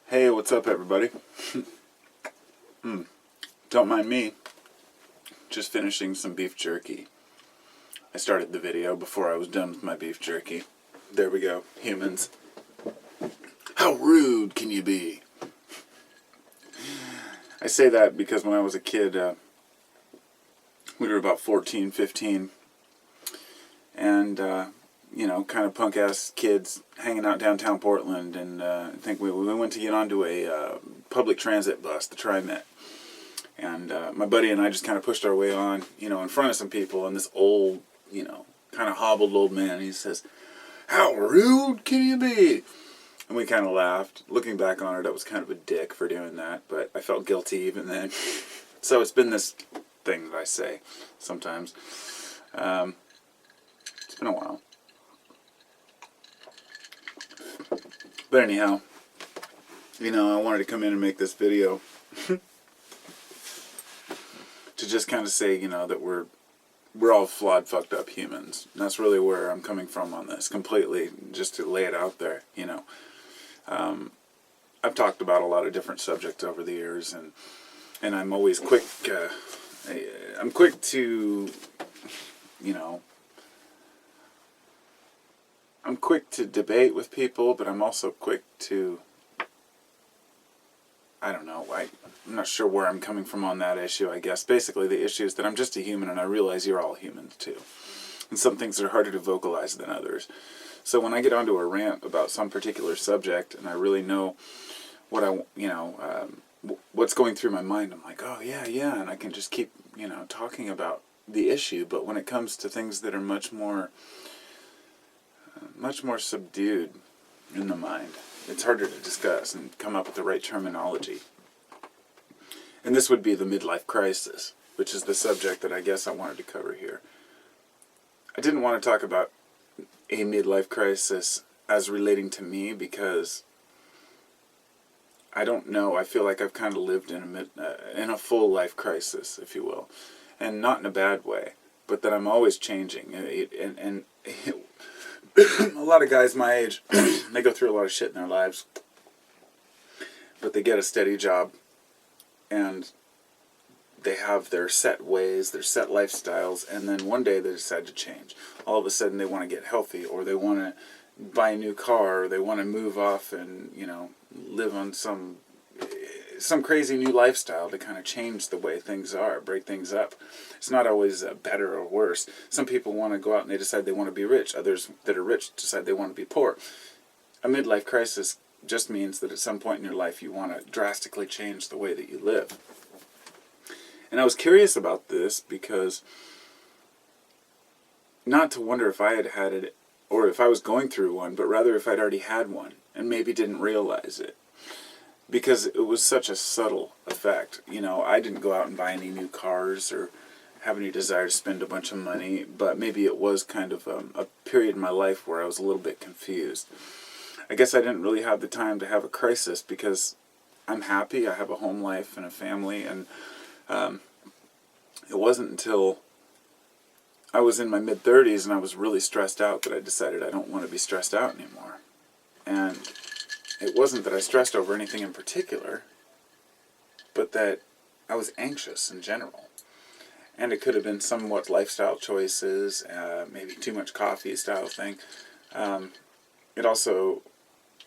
Hey, what's up, everybody? Don't mind me. Just finishing some beef jerky. I started the video before I was done with my beef jerky. There we go, humans. How rude can you be? I say that because when I was a kid, we were about 14, 15, and, kind of punk-ass kids hanging out downtown Portland, and I think we went to get onto a public transit bus, the TriMet, and my buddy and I just kind of pushed our way on, in front of some people, and this old, kind of hobbled old man, he says, "How rude can you be?" And we kind of laughed. Looking back on it, I was kind of a dick for doing that, but I felt guilty even then. So it's been this thing that I say sometimes. It's been a while. But anyhow, I wanted to come in and make this video to just kind of say, that we're all flawed, fucked up humans. And that's really where I'm coming from on this, completely, just to lay it out there, I've talked about a lot of different subjects over the years, and I'm always quick, I'm quick to, I'm quick to debate with people, but I'm also quick to, I'm not sure where I'm coming from on that issue, I guess. Basically, the issue is that I'm just a human, and I realize you're all humans, too. And some things are harder to vocalize than others. So when I get onto a rant about some particular subject, and I really know what what's going through my mind, I'm like, oh, yeah, and I can just keep, talking about the issue. But when it comes to things that are much more subdued in the mind, it's harder to discuss and come up with the right terminology. And this would be the midlife crisis, which is the subject that I guess I wanted to cover here. I didn't want to talk about a midlife crisis as relating to me because I don't know. I feel like I've kind of lived in a full life crisis, if you will, and not in a bad way, but that I'm always changing. And a lot of guys my age, they go through a lot of shit in their lives, but they get a steady job, and they have their set ways, their set lifestyles, and then one day they decide to change. All of a sudden they want to get healthy, or they want to buy a new car, or they want to move off and, live on some crazy new lifestyle to kind of change the way things are, break things up. It's not always better or worse. Some people want to go out and they decide they want to be rich. Others that are rich decide they want to be poor. A midlife crisis just means that at some point in your life you want to drastically change the way that you live. And I was curious about this because, not to wonder if I had it, or if I was going through one, but rather if I'd already had one and maybe didn't realize it. Because it was such a subtle effect. I didn't go out and buy any new cars or have any desire to spend a bunch of money, but maybe it was kind of a period in my life where I was a little bit confused. I guess I didn't really have the time to have a crisis because I'm happy, I have a home life and a family, and it wasn't until I was in my mid-30s and I was really stressed out that I decided I don't want to be stressed out anymore. And it wasn't that I stressed over anything in particular, but that I was anxious in general. And it could have been somewhat lifestyle choices, maybe too much coffee style thing. It also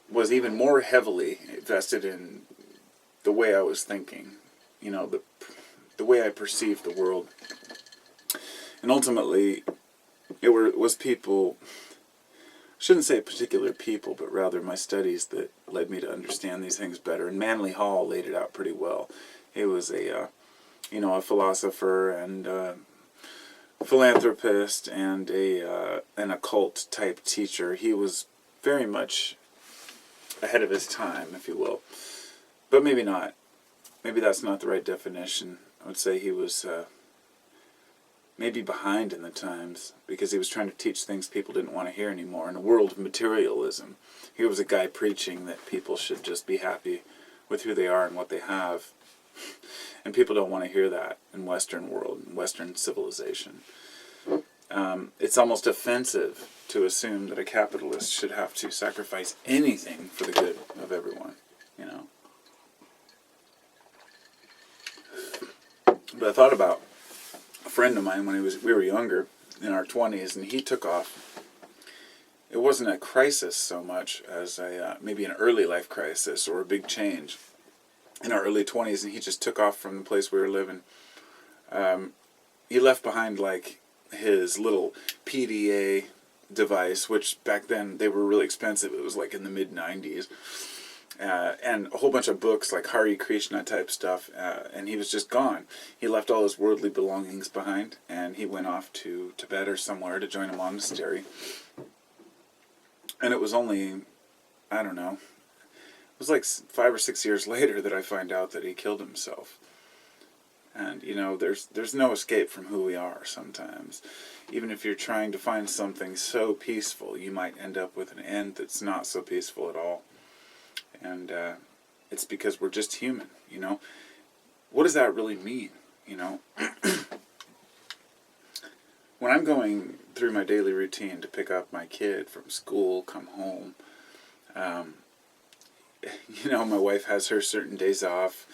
was even more heavily vested in the way I was thinking, the way I perceived the world. And ultimately, it was people, I shouldn't say particular people, but rather my studies that led me to understand these things better. And Manly Hall laid it out pretty well. He was a philosopher and a philanthropist and an occult type teacher. He was very much ahead of his time, if you will. But maybe not. Maybe that's not the right definition. I would say he was maybe behind in the times, because he was trying to teach things people didn't want to hear anymore. In a world of materialism, here was a guy preaching that people should just be happy with who they are and what they have. And people don't want to hear that in Western world, in Western civilization. It's almost offensive to assume that a capitalist should have to sacrifice anything for the good of everyone, you know. But I thought about a friend of mine when we were younger, in our 20s, and he took off. It wasn't a crisis so much as maybe an early life crisis or a big change in our early 20s, and he just took off from the place we were living. He left behind like his little PDA device, which back then they were really expensive. It was like in the mid-90s. And a whole bunch of books like Hare Krishna type stuff, and he was just gone. He left all his worldly belongings behind, and he went off to Tibet or somewhere to join a monastery. And it was only, I don't know, it was like 5 or 6 years later that I find out that he killed himself. And, you know, there's no escape from who we are sometimes. Even if you're trying to find something so peaceful, you might end up with an end that's not so peaceful at all. And it's because we're just human, you know. What does that really mean, you know? When I'm going through my daily routine to pick up my kid from school, come home, you know, my wife has her certain days off.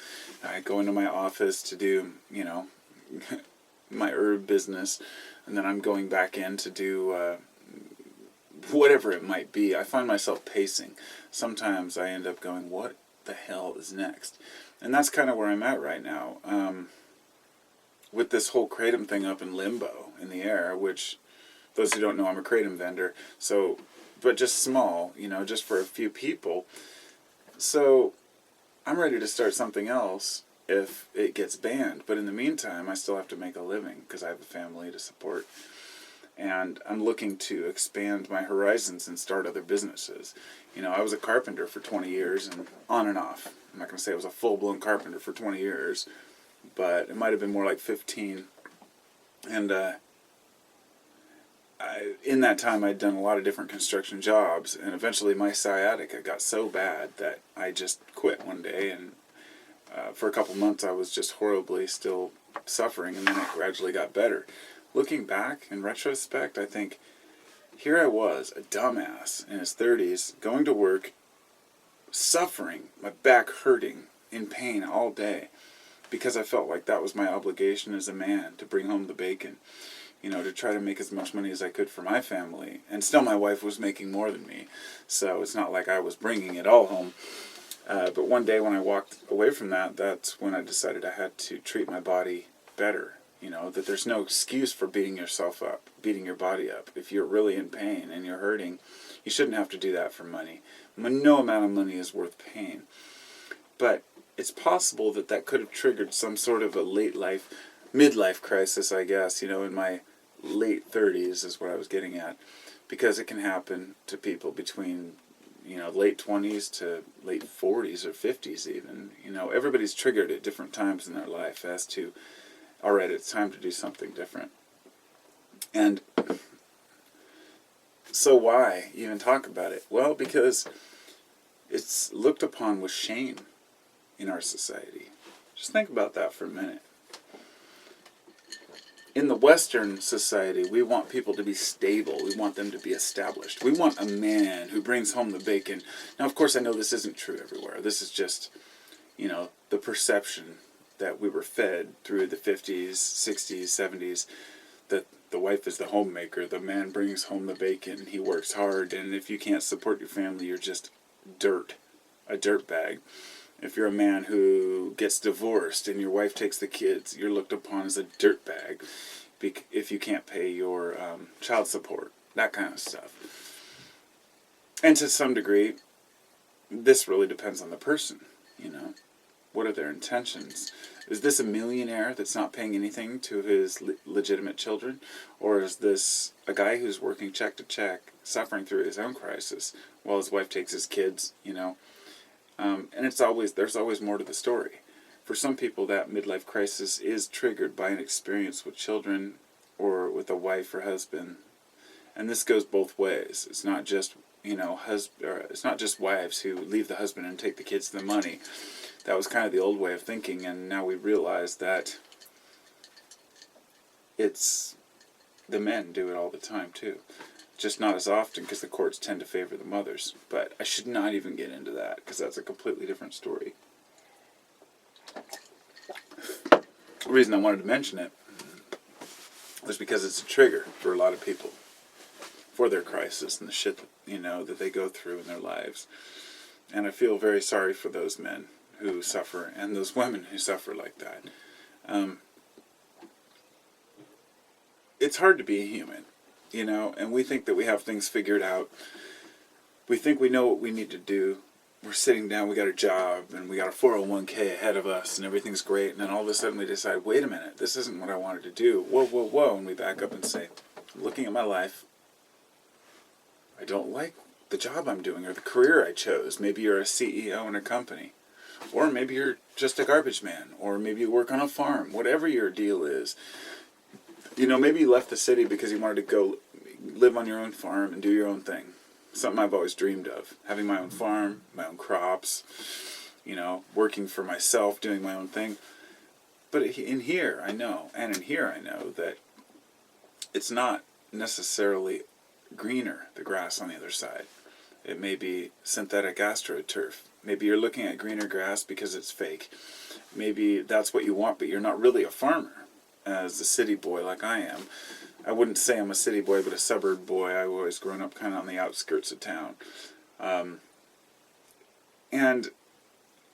I go into my office to do, you know, my herb business, and then I'm going back in to do whatever it might be. I find myself pacing. Sometimes I end up going, what the hell is next? And that's kind of where I'm at right now. With this whole kratom thing up in limbo, in the air, which, those who don't know, I'm a kratom vendor. So, but just small, you know, just for a few people. So, I'm ready to start something else if it gets banned. But in the meantime, I still have to make a living because I have a family to support. And I'm looking to expand my horizons and start other businesses. You know, I was a carpenter for 20 years and on and off. I'm not going to say I was a full-blown carpenter for 20 years, but it might have been more like 15. And in that time, I'd done a lot of different construction jobs, and eventually my sciatica got so bad that I just quit one day, and for a couple months I was just horribly still suffering, and then it gradually got better. Looking back, in retrospect, I think, here I was, a dumbass in his 30s, going to work, suffering, my back hurting, in pain all day, because I felt like that was my obligation as a man, to bring home the bacon, you know, to try to make as much money as I could for my family. And still my wife was making more than me, so it's not like I was bringing it all home. But one day when I walked away from that, that's when I decided I had to treat my body better. You know, that there's no excuse for beating yourself up, beating your body up. If you're really in pain and you're hurting, you shouldn't have to do that for money. No amount of money is worth pain. But it's possible that that could have triggered some sort of a midlife crisis, I guess, you know, in my late 30s is what I was getting at. Because it can happen to people between, you know, late 20s to late 40s or 50s even. You know, everybody's triggered at different times in their life as to, all right, it's time to do something different. And so why even talk about it? Well, because it's looked upon with shame in our society. Just think about that for a minute. In the Western society, we want people to be stable. We want them to be established. We want a man who brings home the bacon. Now, of course, I know this isn't true everywhere. This is just, you know, the perception that we were fed through the 50s, 60s, 70s, that the wife is the homemaker, the man brings home the bacon, he works hard, and if you can't support your family, you're just dirt, a dirt bag. If you're a man who gets divorced and your wife takes the kids, you're looked upon as a dirt bag if you can't pay your child support, that kind of stuff. And to some degree, this really depends on the person, you know. What are their intentions? Is this a millionaire that's not paying anything to his legitimate children? Or is this a guy who's working check to check, suffering through his own crisis, while his wife takes his kids, you know? And there's always more to the story. For some people, that midlife crisis is triggered by an experience with children or with a wife or husband. And this goes both ways. It's not just, you know, it's not just wives who leave the husband and take the kids the money. That was kind of the old way of thinking, and now we realize that it's the men do it all the time too. Just not as often because the courts tend to favor the mothers. But I should not even get into that because that's a completely different story. The reason I wanted to mention it was because it's a trigger for a lot of people for their crisis and the shit that, that they go through in their lives. And I feel very sorry for those men who suffer and those women who suffer like that. It's hard to be a human, and we think that we have things figured out. We think we know what we need to do. We're sitting down, we got a job, and we got a 401k ahead of us, and everything's great, and then all of a sudden we decide, wait a minute, this isn't what I wanted to do. Whoa, whoa, whoa, and we back up and say, looking at my life, I don't like the job I'm doing or the career I chose. Maybe you're a CEO in a company, or maybe you're just a garbage man, or maybe you work on a farm, whatever your deal is. Maybe you left the city because you wanted to go live on your own farm and do your own thing. Something I've always dreamed of. Having my own farm, my own crops, working for myself, doing my own thing. But in here I know that it's not necessarily greener, the grass on the other side. It may be synthetic astroturf. Maybe you're looking at greener grass because it's fake. Maybe that's what you want, but you're not really a farmer. As a city boy like I am, I wouldn't say I'm a city boy, but a suburb boy. I've always grown up kind of on the outskirts of town. And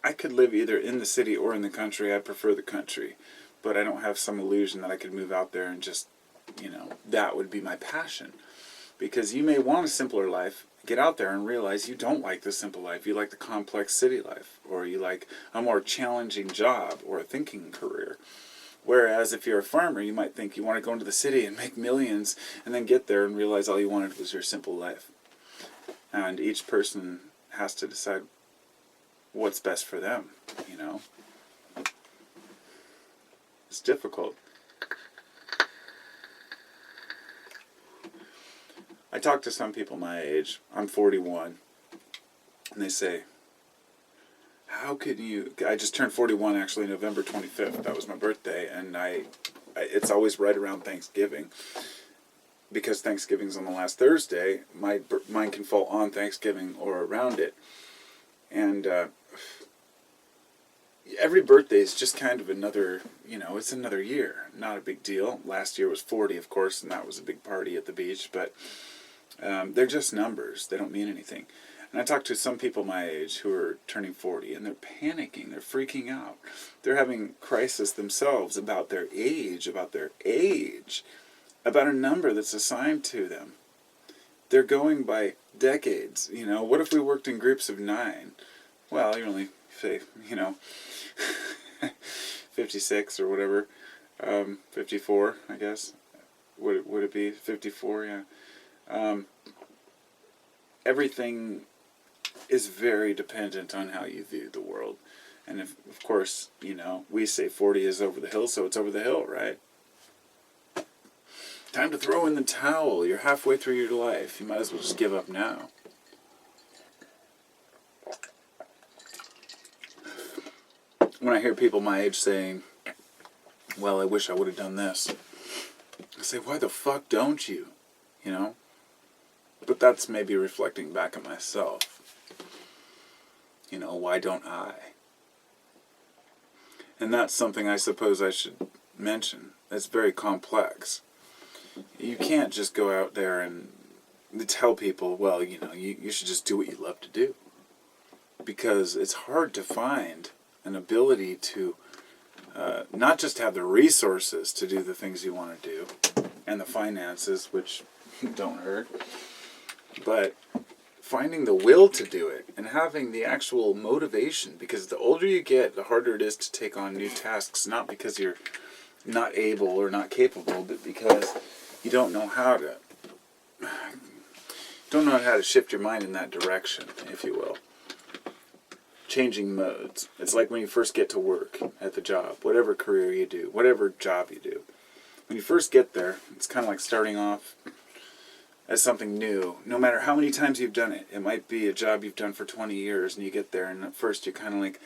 I could live either in the city or in the country. I prefer the country. But I don't have some illusion that I could move out there and just, that would be my passion. Because you may want a simpler life, get out there and realize you don't like the simple life. You like the complex city life. Or you like a more challenging job or a thinking career. Whereas if you're a farmer, you might think you want to go into the city and make millions and then get there and realize all you wanted was your simple life. And each person has to decide what's best for them, It's difficult. I talk to some people my age. I'm 41. And they say, how could you... I just turned 41 actually November 25th. That was my birthday. And it's always right around Thanksgiving. Because Thanksgiving's on the last Thursday, mine can fall on Thanksgiving or around it. And every birthday is just kind of another, it's another year. Not a big deal. Last year was 40, of course, and that was a big party at the beach. But they're just numbers. They don't mean anything. And I talk to some people my age who are turning 40, and they're panicking, they're freaking out. They're having crisis themselves about their age, about a number that's assigned to them. They're going by decades, What if we worked in groups of 9? Well, you're only, say, 56 or whatever, 54, I guess. Would it be 54? Yeah. Everything is very dependent on how you view the world. And of course, we say 40 is over the hill, so it's over the hill, right? Time to throw in the towel. You're halfway through your life. You might as well just give up now. When I hear people my age saying, well, I wish I would have done this, I say, why the fuck don't you? But that's maybe reflecting back at myself. Why don't I? And that's something I suppose I should mention. It's very complex. You can't just go out there and tell people, well, you should just do what you love to do. Because it's hard to find an ability to not just have the resources to do the things you want to do, and the finances, which don't hurt, but finding the will to do it and having the actual motivation, because the older you get, the harder it is to take on new tasks, not because you're not able or not capable, but because you don't know how to shift your mind in that direction, if you will. Changing modes. It's like when you first get to work at the job, whatever career you do, whatever job you do. When you first get there, it's kind of like starting off as something new. No matter how many times you've done it, it might be a job you've done for 20 years, and you get there, and at first you're kind of like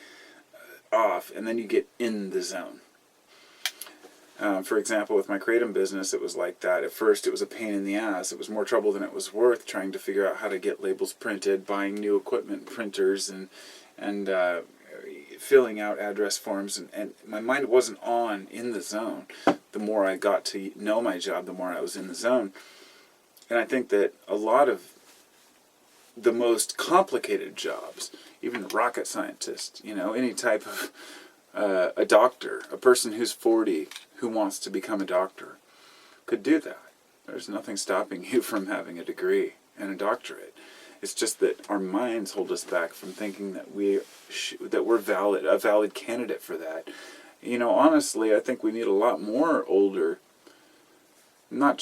off, and then you get in the zone. For example, with my kratom business, it was like that. At first, it was a pain in the ass. It was more trouble than it was worth trying to figure out how to get labels printed, buying new equipment, printers, and filling out address forms. And my mind wasn't on in the zone. The more I got to know my job, the more I was in the zone. And I think that a lot of the most complicated jobs, even rocket scientists, any type of a doctor, a person who's 40 who wants to become a doctor, could do that. There's nothing stopping you from having a degree and a doctorate. It's just that our minds hold us back from thinking that we're a valid candidate for that. Honestly, I think we need a lot more older, not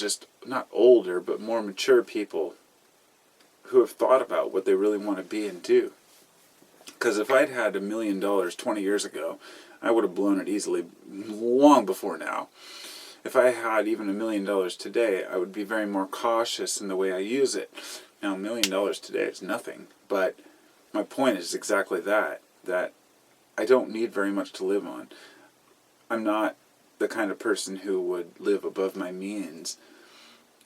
older, but more mature people who have thought about what they really want to be and do. Because if I'd had $1 million 20 years ago, I would have blown it easily long before now. If I had even $1 million today, I would be very more cautious in the way I use it. Now, $1 million today is nothing, but my point is exactly that I don't need very much to live on. I'm not the kind of person who would live above my means.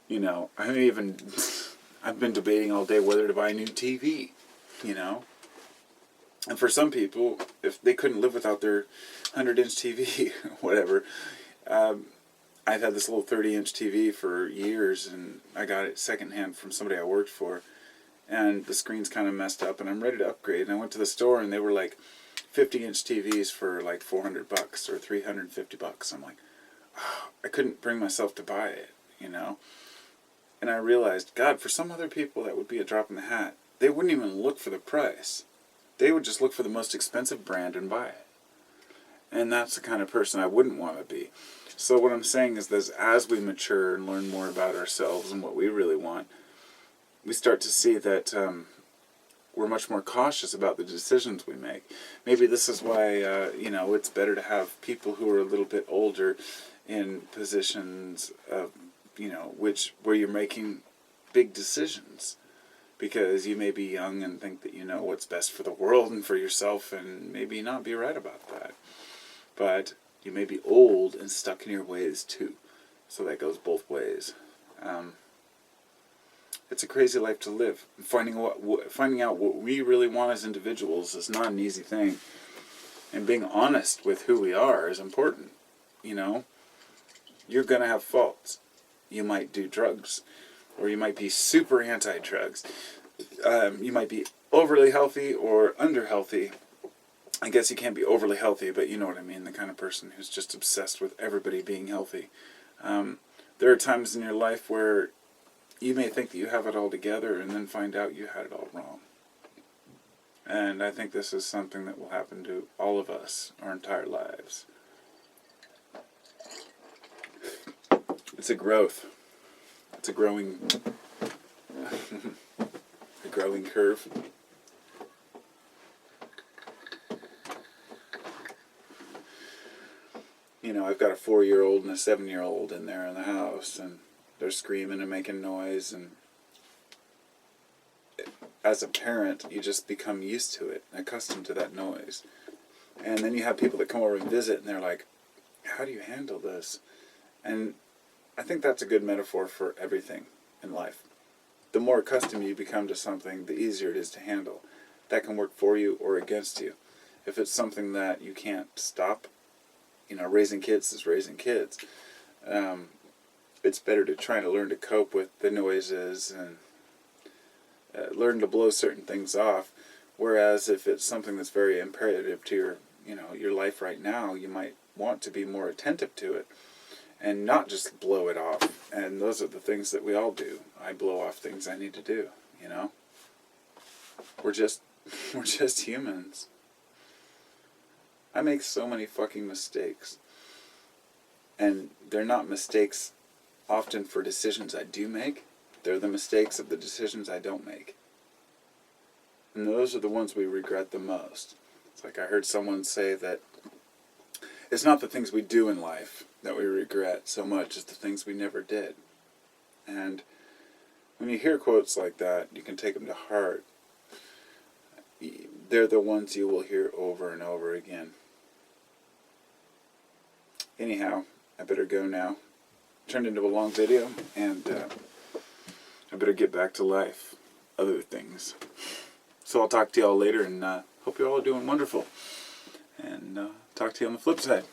I've been debating all day whether to buy a new TV, And for some people, if they couldn't live without their 100-inch TV, whatever, I've had this little 30-inch TV for years, and I got it secondhand from somebody I worked for, and the screen's kind of messed up, and I'm ready to upgrade. And I went to the store, and they were like 50-inch TVs for like $400 or $350. I'm like, oh, I couldn't bring myself to buy it, And I realized, God, for some other people that would be a drop in the hat. They wouldn't even look for the price. They would just look for the most expensive brand and buy it. And that's the kind of person I wouldn't want to be. So what I'm saying is that as we mature and learn more about ourselves and what we really want, we start to see that we're much more cautious about the decisions we make. Maybe this is why, it's better to have people who are a little bit older in positions of, where you're making big decisions. Because you may be young and think that you know what's best for the world and for yourself, and maybe not be right about that. But you may be old and stuck in your ways too. So that goes both ways. It's a crazy life to live. Finding out what we really want as individuals is not an easy thing. And being honest with who we are is important. You're going to have faults. You might do drugs. Or you might be super anti-drugs. You might be overly healthy or under-healthy. I guess you can't be overly healthy, but you know what I mean. The kind of person who's just obsessed with everybody being healthy. There are times in your life where you may think that you have it all together and then find out you had it all wrong. And I think this is something that will happen to all of us our entire lives. It's a growth. It's a growing curve. I've got a 4-year-old and a 7-year-old in there in the house, and they're screaming and making noise, and as a parent, you just become used to it, accustomed to that noise. And then you have people that come over and visit, and they're like, how do you handle this? And I think that's a good metaphor for everything in life. The more accustomed you become to something, the easier it is to handle. That can work for you or against you. If it's something that you can't stop, raising kids is raising kids. It's better to try to learn to cope with the noises and learn to blow certain things off. Whereas if it's something that's very imperative to your life right now, you might want to be more attentive to it. And not just blow it off. And those are the things that we all do. I blow off things I need to do, We're just humans. I make so many fucking mistakes. And they're not mistakes often for decisions I do make. They're the mistakes of the decisions I don't make. And those are the ones we regret the most. It's like I heard someone say that it's not the things we do in life that we regret so much as the things we never did. And when you hear quotes like that, you can take them to heart. They're the ones you will hear over and over again. Anyhow, I better go now. Turned into a long video, and I better get back to life. Other things. So I'll talk to y'all later, and hope you're all doing wonderful. And talk to you on the flip side.